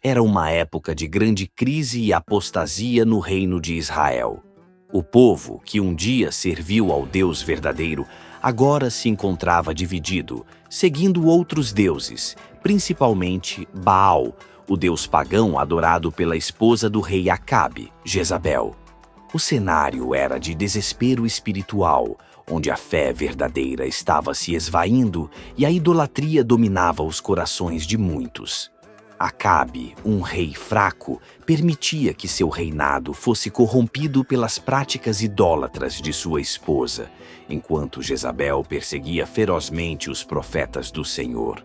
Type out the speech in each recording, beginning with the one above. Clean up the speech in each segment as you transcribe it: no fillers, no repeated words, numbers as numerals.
Era uma época de grande crise e apostasia no reino de Israel. O povo, que um dia serviu ao Deus verdadeiro, agora se encontrava dividido, seguindo outros deuses, principalmente Baal, o deus pagão adorado pela esposa do rei Acabe, Jezabel. O cenário era de desespero espiritual, onde a fé verdadeira estava se esvaindo e a idolatria dominava os corações de muitos. Acabe, um rei fraco, permitia que seu reinado fosse corrompido pelas práticas idólatras de sua esposa, enquanto Jezabel perseguia ferozmente os profetas do Senhor.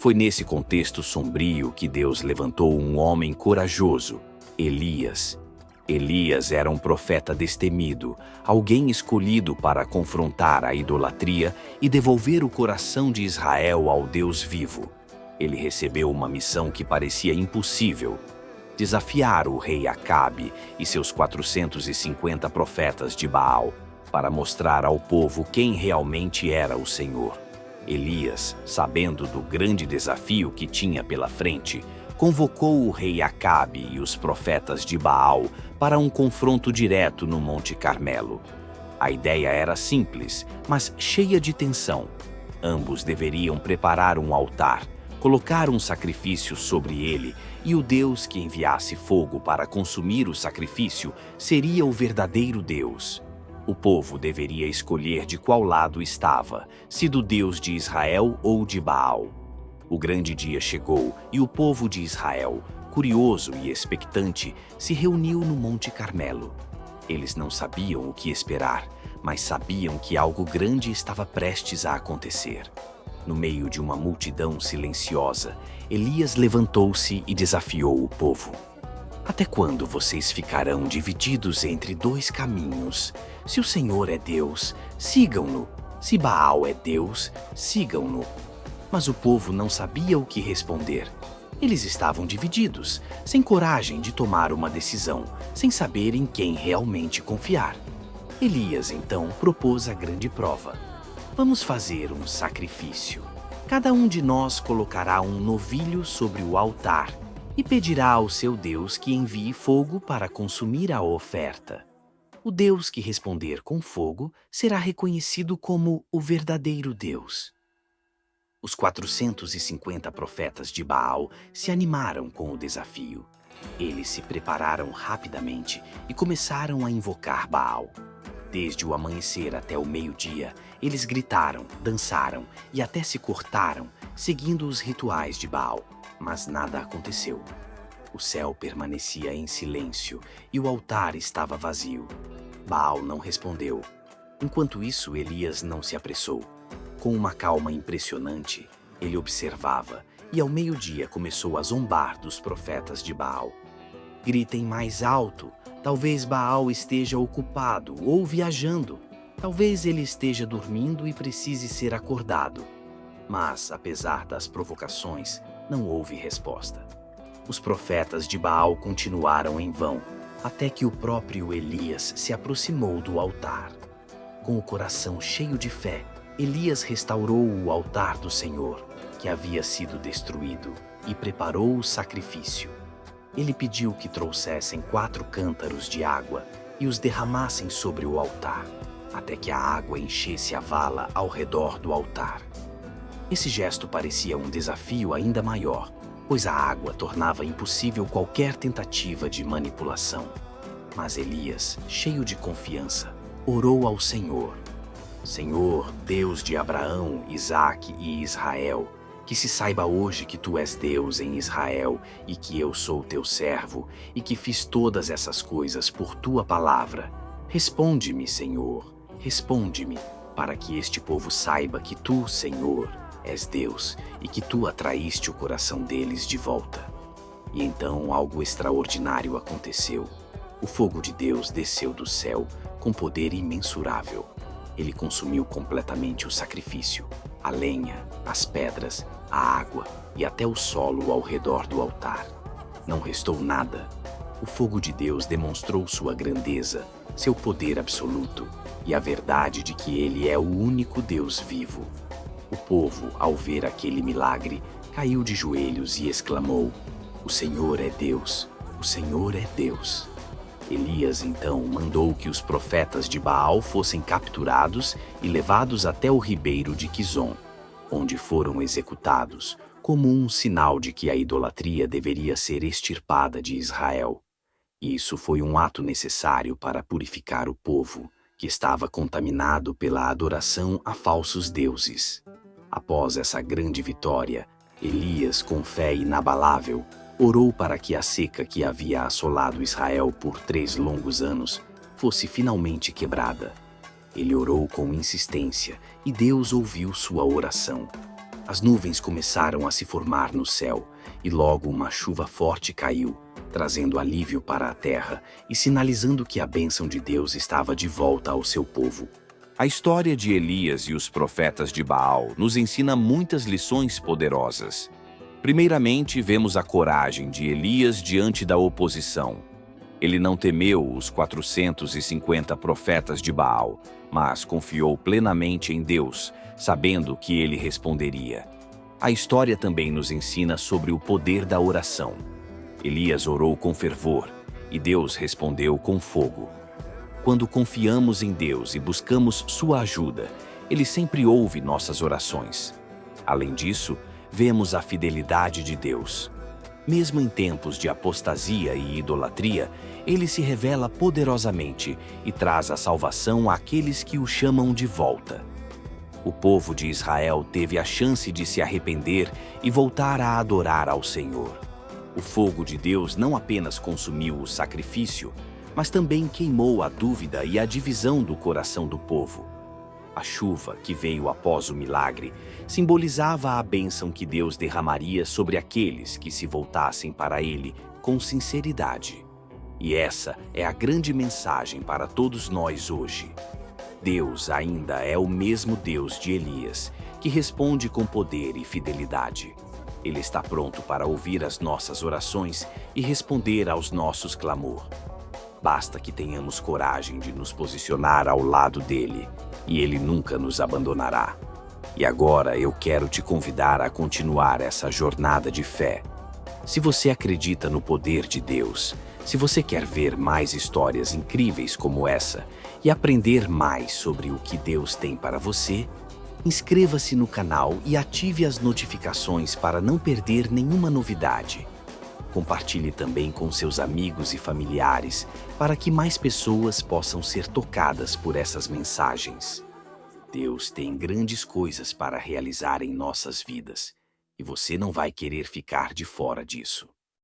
Foi nesse contexto sombrio que Deus levantou um homem corajoso, Elias. Elias era um profeta destemido, alguém escolhido para confrontar a idolatria e devolver o coração de Israel ao Deus vivo. Ele recebeu uma missão que parecia impossível: desafiar o rei Acabe e seus 450 profetas de Baal, para mostrar ao povo quem realmente era o Senhor. Elias, sabendo do grande desafio que tinha pela frente, convocou o rei Acabe e os profetas de Baal para um confronto direto no Monte Carmelo. A ideia era simples, mas cheia de tensão. Ambos deveriam preparar um altar, colocar um sacrifício sobre ele, e o Deus que enviasse fogo para consumir o sacrifício seria o verdadeiro Deus. O povo deveria escolher de qual lado estava, se do Deus de Israel ou de Baal. O grande dia chegou e o povo de Israel, curioso e expectante, se reuniu no Monte Carmelo. Eles não sabiam o que esperar, mas sabiam que algo grande estava prestes a acontecer. No meio de uma multidão silenciosa, Elias levantou-se e desafiou o povo. Até quando vocês ficarão divididos entre dois caminhos? Se o Senhor é Deus, sigam-no. Se Baal é Deus, sigam-no. Mas o povo não sabia o que responder. Eles estavam divididos, sem coragem de tomar uma decisão, sem saber em quem realmente confiar. Elias então propôs a grande prova. Vamos fazer um sacrifício. Cada um de nós colocará um novilho sobre o altar e pedirá ao seu Deus que envie fogo para consumir a oferta. O Deus que responder com fogo será reconhecido como o verdadeiro Deus. Os 450 profetas de Baal se animaram com o desafio. Eles se prepararam rapidamente e começaram a invocar Baal. Desde o amanhecer até o meio-dia, eles gritaram, dançaram e até se cortaram, seguindo os rituais de Baal. Mas nada aconteceu. O céu permanecia em silêncio e o altar estava vazio. Baal não respondeu. Enquanto isso, Elias não se apressou. Com uma calma impressionante, ele observava e ao meio-dia começou a zombar dos profetas de Baal. Gritem mais alto. Talvez Baal esteja ocupado ou viajando. Talvez ele esteja dormindo e precise ser acordado. Mas, apesar das provocações, não houve resposta. Os profetas de Baal continuaram em vão, até que o próprio Elias se aproximou do altar. Com o coração cheio de fé, Elias restaurou o altar do Senhor, que havia sido destruído, e preparou o sacrifício. Ele pediu que trouxessem 4 cântaros de água e os derramassem sobre o altar, até que a água enchesse a vala ao redor do altar. Esse gesto parecia um desafio ainda maior, pois a água tornava impossível qualquer tentativa de manipulação. Mas Elias, cheio de confiança, orou ao Senhor. Senhor, Deus de Abraão, Isaque e Israel, que se saiba hoje que tu és Deus em Israel e que eu sou teu servo e que fiz todas essas coisas por tua palavra. Responde-me, Senhor, responde-me, para que este povo saiba que tu, Senhor, és Deus e que tu atraíste o coração deles de volta. E então algo extraordinário aconteceu. O fogo de Deus desceu do céu com poder imensurável. Ele consumiu completamente o sacrifício, a lenha, as pedras, a água e até o solo ao redor do altar. Não restou nada. O fogo de Deus demonstrou sua grandeza, seu poder absoluto e a verdade de que ele é o único Deus vivo. O povo, ao ver aquele milagre, caiu de joelhos e exclamou: O Senhor é Deus, o Senhor é Deus. Elias então mandou que os profetas de Baal fossem capturados e levados até o ribeiro de Quizon, onde foram executados, como um sinal de que a idolatria deveria ser extirpada de Israel. Isso foi um ato necessário para purificar o povo, que estava contaminado pela adoração a falsos deuses. Após essa grande vitória, Elias, com fé inabalável, orou para que a seca que havia assolado Israel por 3 longos anos fosse finalmente quebrada. Ele orou com insistência e Deus ouviu sua oração. As nuvens começaram a se formar no céu e logo uma chuva forte caiu, trazendo alívio para a terra e sinalizando que a bênção de Deus estava de volta ao seu povo. A história de Elias e os profetas de Baal nos ensina muitas lições poderosas. Primeiramente, vemos a coragem de Elias diante da oposição. Ele não temeu os 450 profetas de Baal, mas confiou plenamente em Deus, sabendo que ele responderia. A história também nos ensina sobre o poder da oração. Elias orou com fervor, e Deus respondeu com fogo. Quando confiamos em Deus e buscamos sua ajuda, Ele sempre ouve nossas orações. Além disso, vemos a fidelidade de Deus. Mesmo em tempos de apostasia e idolatria, Ele se revela poderosamente e traz a salvação àqueles que o chamam de volta. O povo de Israel teve a chance de se arrepender e voltar a adorar ao Senhor. O fogo de Deus não apenas consumiu o sacrifício, mas também queimou a dúvida e a divisão do coração do povo. A chuva que veio após o milagre simbolizava a bênção que Deus derramaria sobre aqueles que se voltassem para Ele com sinceridade. E essa é a grande mensagem para todos nós hoje. Deus ainda é o mesmo Deus de Elias, que responde com poder e fidelidade. Ele está pronto para ouvir as nossas orações e responder aos nossos clamor. Basta que tenhamos coragem de nos posicionar ao lado dele, e ele nunca nos abandonará. E agora eu quero te convidar a continuar essa jornada de fé. Se você acredita no poder de Deus, se você quer ver mais histórias incríveis como essa e aprender mais sobre o que Deus tem para você, inscreva-se no canal e ative as notificações para não perder nenhuma novidade. Compartilhe também com seus amigos e familiares para que mais pessoas possam ser tocadas por essas mensagens. Deus tem grandes coisas para realizar em nossas vidas e você não vai querer ficar de fora disso.